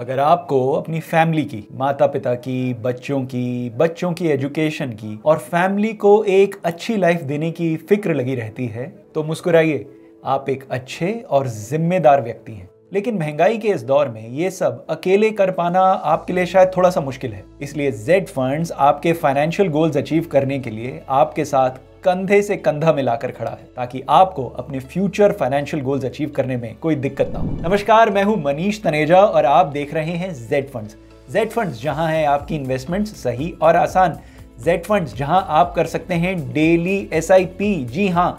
अगर आपको अपनी फैमिली की, माता पिता की, बच्चों की एजुकेशन की और फैमिली को एक अच्छी लाइफ देने की फिक्र लगी रहती है तो मुस्कुराइए, आप एक अच्छे और जिम्मेदार व्यक्ति हैं। लेकिन महंगाई के इस दौर में ये सब अकेले कर पाना आपके लिए शायद थोड़ा सा मुश्किल है। इसलिए जेड फंड्स आपके फाइनेंशियल गोल्स अचीव करने के लिए आपके साथ कंधे से कंधा मिलाकर खड़ा है, ताकि आपको अपने फ्यूचर फाइनेंशियल गोल्स अचीव करने में कोई दिक्कत ना हो। नमस्कार, मैं हूं मनीष तनेजा और आप देख रहे हैं जेड फंड्स। जेड फंड्स जहां है आपकी इन्वेस्टमेंट्स सही और आसान। जेड फंड्स जहां आप कर सकते हैं डेली एसआईपी। जी हां,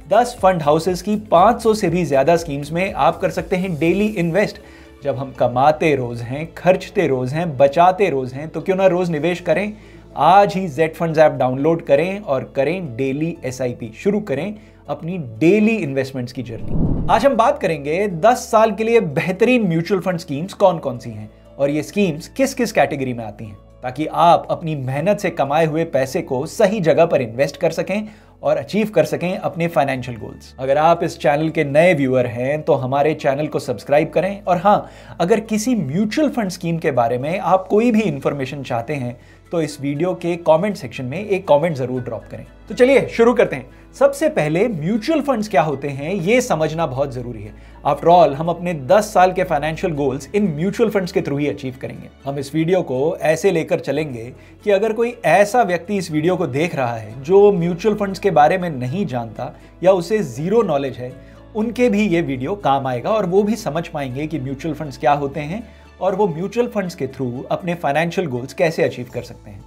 10 फंड हाउसेस की 500 से भी ज्यादा स्कीम्स में आप कर सकते हैं डेली इन्वेस्ट। जब हम कमाते रोज हैं, खर्चते रोज हैं, बचाते रोज हैं, तो क्यों ना रोज निवेश करें। आज ही जेड फंड्स ऐप डाउनलोड करें और करें डेली एसआईपी। शुरू करें अपनी डेली इन्वेस्टमेंट्स की जर्नी। आज हम बात करेंगे 10 साल के लिए बेहतरीन म्यूचुअल फंड स्कीम्स कौन कौन सी हैं और ये स्कीम्स किस किस कैटेगरी में आती हैं, ताकि आप अपनी मेहनत से कमाए हुए पैसे को सही जगह पर इन्वेस्ट कर सकें और अचीव कर सकें अपने फाइनेंशियल गोल्स। अगर आप इस चैनल के नए व्यूअर हैं तो हमारे चैनल को सब्सक्राइब करें, और हाँ, अगर किसी म्यूचुअल फंड स्कीम के बारे में आप कोई भी इंफॉर्मेशन चाहते हैं तो इस वीडियो के कमेंट सेक्शन में एक कमेंट जरूर ड्रॉप करें। तो चलिए शुरू करते हैं। सबसे पहले म्यूचुअल फंड्स क्या होते हैं ये समझना बहुत जरूरी है। आफ्टर ऑल हम अपने 10 साल के financial goals in mutual funds के थ्रू ही अचीव करेंगे। हम इस वीडियो को ऐसे लेकर चलेंगे कि अगर कोई ऐसा व्यक्ति इस वीडियो को देख रहा है जो म्यूचुअल फंड्स के बारे में नहीं जानता या उसे जीरो नॉलेज है, उनके भी ये वीडियो काम आएगा और वो भी समझ पाएंगे कि म्यूचुअल फंड्स क्या होते हैं और वो म्यूचुअल फंड्स के थ्रू अपने फाइनेंशियल गोल्स कैसे अचीव कर सकते हैं।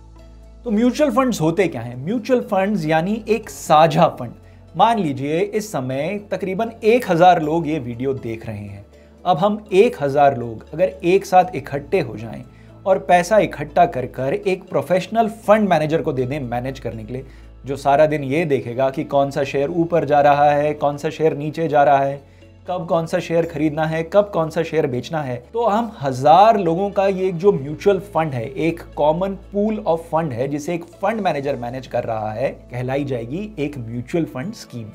तो म्यूचुअल फंड्स होते क्या हैं? म्यूचुअल फंड्स यानी एक साझा फंड। मान लीजिए इस समय तकरीबन 1000 लोग ये वीडियो देख रहे हैं। अब हम 1000 लोग अगर एक साथ इकट्ठे हो जाएं और पैसा इकट्ठा कर एक प्रोफेशनल फंड मैनेजर को दे दें मैनेज करने के लिए, जो सारा दिन ये देखेगा कि कौन सा शेयर ऊपर जा रहा है, कौन सा शेयर नीचे जा रहा है, कब कौन सा शेयर खरीदना है, कब कौन सा शेयर बेचना है, तो हम 1000 लोगों का ये जो म्यूचुअल फंड है, एक कॉमन पूल ऑफ फंड है जिसे एक फंड मैनेजर मैनेज कर रहा है, कहलाई जाएगी एक mutual fund scheme.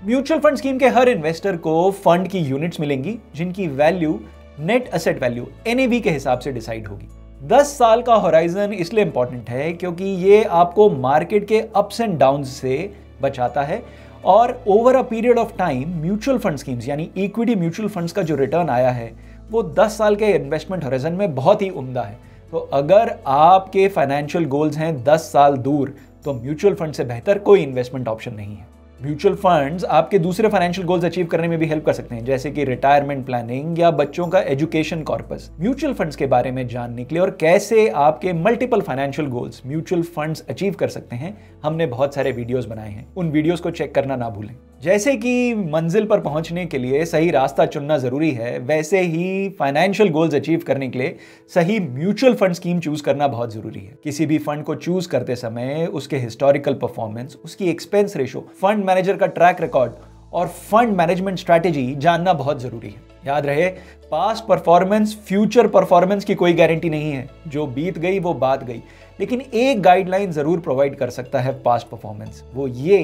Mutual fund scheme के हर इन्वेस्टर को फंड की यूनिट्स मिलेंगी जिनकी value net asset value NAV के हिसाब से डिसाइड होगी। 10 साल का होराइजन इसलिए इंपॉर्टेंट है क्योंकि ये आपको मार्केट के अप्स एंड डाउन से बचाता है और over a period of time mutual fund schemes यानी इक्विटी म्यूचुअल फंड्स का जो रिटर्न आया है वो 10 साल के इन्वेस्टमेंट होराइजन में बहुत ही उम्दा है। तो अगर आपके फाइनेंशियल गोल्स हैं 10 साल दूर, तो म्यूचुअल फंड से बेहतर कोई इन्वेस्टमेंट ऑप्शन नहीं है। म्यूचुअल फंड्स आपके दूसरे फाइनेंशियल गोल्स अचीव करने में भी हेल्प कर सकते हैं, जैसे कि रिटायरमेंट प्लानिंग या बच्चों का एजुकेशन कॉर्पस। म्यूचुअल फंड्स के बारे में जानने के लिए और कैसे आपके multiple financial goals mutual funds achieve कर सकते हैं, हमने बहुत सारे वीडियोस बनाए हैं। उन वीडियोस को चेक करना ना भूलें। जैसे कि मंजिल पर पहुंचने के लिए सही रास्ता चुनना जरूरी है, वैसे ही फाइनेंशियल गोल्स अचीव करने के लिए सही म्यूचुअल फंड स्कीम चूज करना बहुत जरूरी है। किसी भी फंड को चूज करते समय उसके हिस्टोरिकल परफॉर्मेंस, उसकी एक्सपेंस रेशो, फंड मैनेजर का ट्रैक रिकॉर्ड और फंड मैनेजमेंट स्ट्रैटेजी जानना बहुत जरूरी है। याद रहे, पास्ट परफॉर्मेंस फ्यूचर परफॉर्मेंस की कोई गारंटी नहीं है। जो बीत गई वो बात गई, लेकिन एक गाइडलाइन जरूर प्रोवाइड कर सकता है पास्ट परफॉर्मेंस। वो ये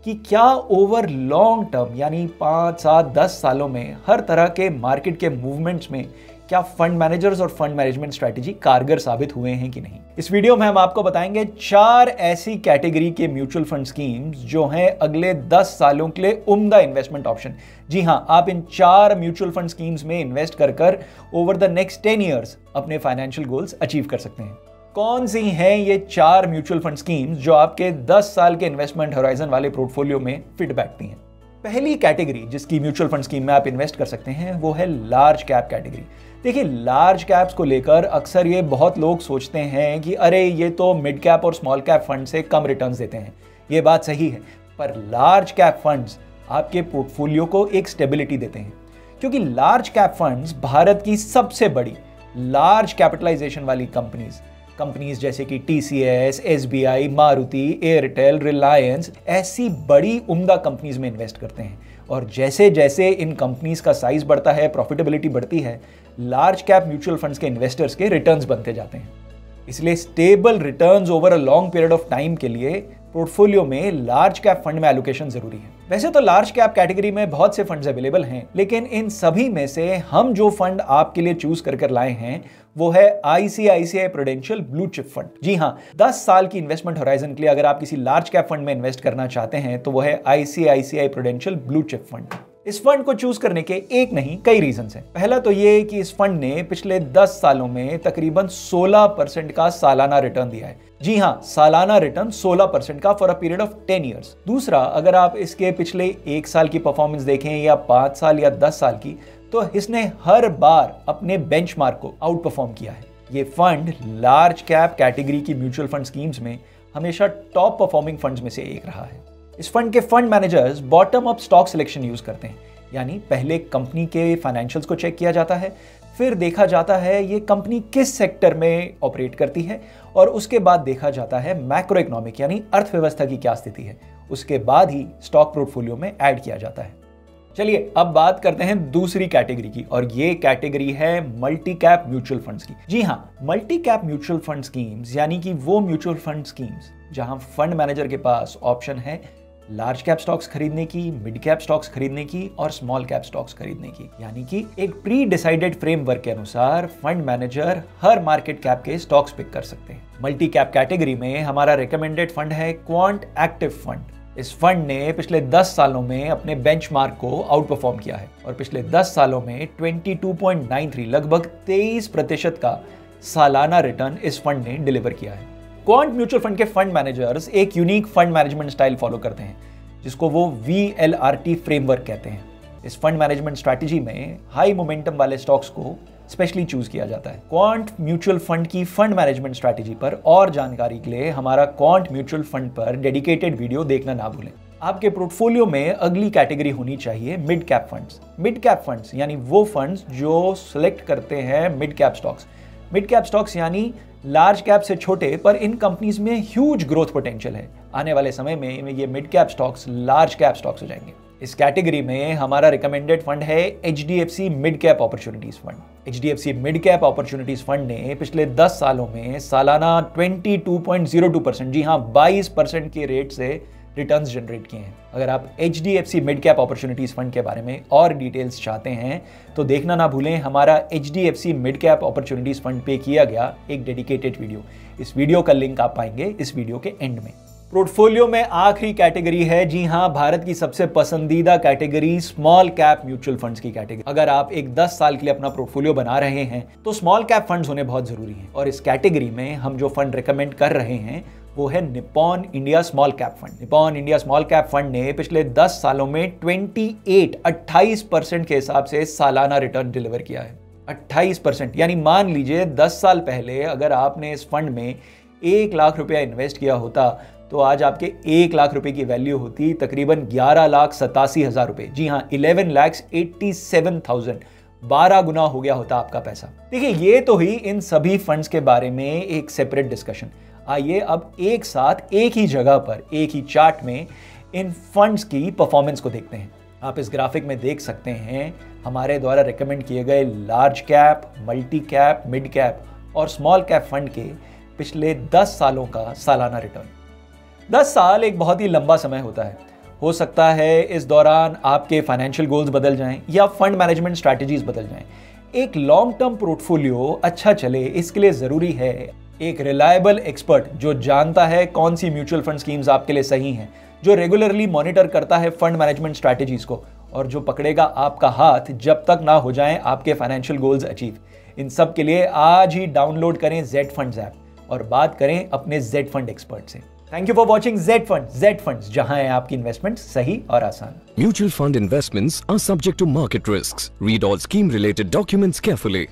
कि क्या ओवर लॉन्ग टर्म यानी 5, 7, 10 सालों में हर तरह के मार्केट के मूवमेंट्स में क्या फंड मैनेजर्स और फंड मैनेजमेंट स्ट्रैटेजी कारगर साबित हुए हैं कि नहीं। इस वीडियो में हम आपको बताएंगे 4 ऐसी कैटेगरी के म्यूचुअल फंड स्कीम्स जो हैं अगले 10 सालों के लिए उम्दा इन्वेस्टमेंट ऑप्शन। जी हां, आप इन 4 म्यूचुअल फंड स्कीम्स में इन्वेस्ट कर ओवर द नेक्स्ट 10 ईयर्स अपने फाइनेंशियल गोल्स अचीव कर सकते हैं। कौन सी हैं ये 4 म्यूचुअल फंड स्कीम्स जो आपके 10 साल के इन्वेस्टमेंट होराइजन वाले पोर्टफोलियो में फिट बैठती हैं? पहली कैटेगरी जिसकी म्यूचुअल फंड स्कीम में आप इन्वेस्ट कर सकते हैं वो है लार्ज कैप कैटेगरी। देखिए, लार्ज कैप्स को लेकर अक्सर ये बहुत लोग सोचते हैं कि अरे ये तो मिड कैप और स्मॉल कैप फंड से कम रिटर्न्स देते हैं। ये बात सही है, पर लार्ज कैप फंड्स आपके पोर्टफोलियो को एक स्टेबिलिटी देते हैं, क्योंकि लार्ज कैप फंड्स भारत की सबसे बड़ी लार्ज कैपिटलाइजेशन वाली कंपनीज जैसे कि TCS, SBI, Maruti, Airtel, Reliance ऐसी बड़ी उम्दा कंपनीज में इन्वेस्ट करते हैं। और जैसे जैसे इन कंपनीज का साइज बढ़ता है, प्रॉफिटेबिलिटी बढ़ती है, लार्ज कैप म्यूचुअल फंड्स के इन्वेस्टर्स के रिटर्न्स बनते जाते हैं। इसलिए stable returns over a long period of time के लिए पोर्टफोलियो में लार्ज कैप फंड में एलोकेशन जरूरी है। वैसे तो लार्ज कैप कैटेगरी में बहुत से फंड्स अवेलेबल हैं, लेकिन इन सभी में से हम जो फंड आपके लिए चूज कर लाए हैं वो है ICICI Prudential blue chip fund. जी हाँ, 10 साल की इन्वेस्टमेंट होराइजन के लिए अगर आप किसी लार्ज कैप फंड में इन्वेस्ट करना चाहते हैं तो वो है ICICI Prudential blue chip fund. इस फंड को चूज करने के एक नहीं कई रीजंस हैं। पहला तो ये कि इस फंड ने पिछले 10 सालों में तकरीबन 16% का सालाना रिटर्न दिया है। जी हाँ, सालाना रिटर्न 16% का for a period of 10 years. दूसरा, अगर आप इसके पिछले 1 साल की परफॉर्मेंस देखें या 5 साल या 10 साल की, तो इसने हर बार अपने बेंचमार्क को आउट परफॉर्म किया है। ये फंड लार्ज कैप कैटेगरी की म्यूचुअल फंड स्कीम्स में हमेशा टॉप परफॉर्मिंग फंड्स में से एक रहा है। इस फंड के fund managers bottom up stock selection use करते हैं, यानी पहले कंपनी के फाइनेंशियल्स को चेक किया जाता है, फिर देखा जाता है ये कंपनी किस सेक्टर में ऑपरेट करती है, और उसके बाद देखा जाता है मैक्रो इकोनॉमिक यानी अर्थव्यवस्था की क्या स्थिति है। उसके बाद ही स्टॉक पोर्टफोलियो में ऐड किया जाता है। चलिए अब बात करते हैं दूसरी कैटेगरी की, और ये कैटेगरी है मल्टी कैप म्यूचुअल फंड्स की। जी हाँ, multi cap mutual fund schemes यानी कि वो म्यूचुअल फंड स्कीम्स जहां फंड मैनेजर के पास ऑप्शन है लार्ज कैप स्टॉक्स खरीदने की, मिड कैप स्टॉक्स खरीदने की और स्मॉल कैप स्टॉक्स खरीदने की। यानी कि एक प्री डिसाइडेड फ्रेमवर्क के अनुसार फंड मैनेजर हर मार्केट कैप के स्टॉक्स पिक कर सकते हैं। मल्टी कैप कैटेगरी में हमारा रिकमेंडेड फंड है क्वांट एक्टिव फंड। इस फंड ने पिछले 10 सालों में अपने बेंचमार्क को आउट परफॉर्म किया है और पिछले 10 सालों में 22.93 लगभग 23% का सालाना रिटर्न इस फंड ने डिलीवर किया है। क्वांट म्यूचुअल फंड के फंड मैनेजर्स एक unique fund management style follow करते हैं जिसको वो VLRT फ्रेमवर्क कहते हैं। इस फंड मैनेजमेंट स्ट्रैटेजी में हाई मोमेंटम वाले स्टॉक्स को स्पेशली चूज किया जाता है। क्वांट म्यूचुअल फंड की फंड मैनेजमेंट स्ट्रैटेजी पर और जानकारी के लिए हमारा क्वांट म्यूचुअल फंड पर डेडिकेटेड वीडियो देखना ना भूलें। आपके पोर्टफोलियो में अगली कैटेगरी होनी चाहिए mid cap funds. Mid cap funds यानी वो फंड्स जो सिलेक्ट करते हैं mid cap stocks. Mid cap stocks यानी लार्ज कैप से छोटे पर इन कंपनीज में ह्यूज ग्रोथ पोटेंशियल है। आने वाले समय में ये mid cap stocks large cap stocks हो जाएंगे। इस कैटेगरी में हमारा रिकमेंडेड फंड है HDFC mid cap opportunities fund. HDFC mid cap opportunities fund ने पिछले 10 सालों में सालाना 22.02%, जी हाँ 22% के रेट से रिटर्न्स जनरेट किए हैं। अगर आप HDFC mid cap opportunities fund के बारे में और डिटेल्स चाहते हैं तो देखना ना भूलें हमारा HDFC mid cap opportunities fund पे किया गया एक डेडिकेटेड वीडियो। इस वीडियो का लिंक आप पाएंगे इस वीडियो के एंड में। पोर्टफोलियो में आखिरी कैटेगरी है, जी हाँ, भारत की सबसे पसंदीदा category small cap mutual funds की कैटेगरी। अगर आप एक 10 साल के लिए अपना पोर्टफोलियो बना रहे हैं तो स्मॉल कैप फंड्स होने बहुत जरूरी हैं, और इस कैटेगरी में हम जो फंड रिकमेंड कर रहे हैं वो है Nippon India small cap fund. Nippon India small cap fund ने पिछले 10 सालों में 28% के हिसाब से सालाना रिटर्न डिलीवर किया है। 28%, यानी मान लीजिए 10 साल पहले अगर आपने इस फंड में 1 लाख रुपया इन्वेस्ट किया होता तो आज आपके 1 लाख रुपए की वैल्यू होती तकरीबन 11,87,000 रुपए। जी हाँ, 11,87,000, 12 गुना हो गया होता आपका पैसा। देखिए, ये तो ही इन सभी फंड्स के बारे में एक सेपरेट डिस्कशन। आइए अब एक साथ एक ही जगह पर एक ही चार्ट में इन फंड्स की परफॉर्मेंस को देखते हैं। आप इस ग्राफिक में देख सकते हैं हमारे द्वारा रिकमेंड किए गए large cap, multi cap, mid cap और स्मॉल कैप फंड के पिछले 10 सालों का सालाना रिटर्न। 10 साल एक बहुत ही लंबा समय होता है। हो सकता है इस दौरान आपके फाइनेंशियल गोल्स बदल जाएं या फंड मैनेजमेंट स्ट्रैटेजीज बदल जाएं। एक लॉन्ग टर्म पोर्टफोलियो अच्छा चले इसके लिए जरूरी है एक रिलायबल एक्सपर्ट जो जानता है कौन सी म्यूचुअल फंड स्कीम्स आपके लिए सही हैं, जो रेगुलरली मॉनिटर करता है फंड मैनेजमेंट स्ट्रैटेजीज को, और जो पकड़ेगा आपका हाथ जब तक ना हो जाएं आपके फाइनेंशियल गोल्स अचीव। इन सब के लिए आज ही डाउनलोड करें जेड फंड्स ऐप और बात करें अपने जेड फंड एक्सपर्ट से। Thank you for watching Z funds, जहां है आपकी इन्वेस्टमेंट सही और आसान। Mutual fund investments are subject to market risks. Read all scheme related documents carefully.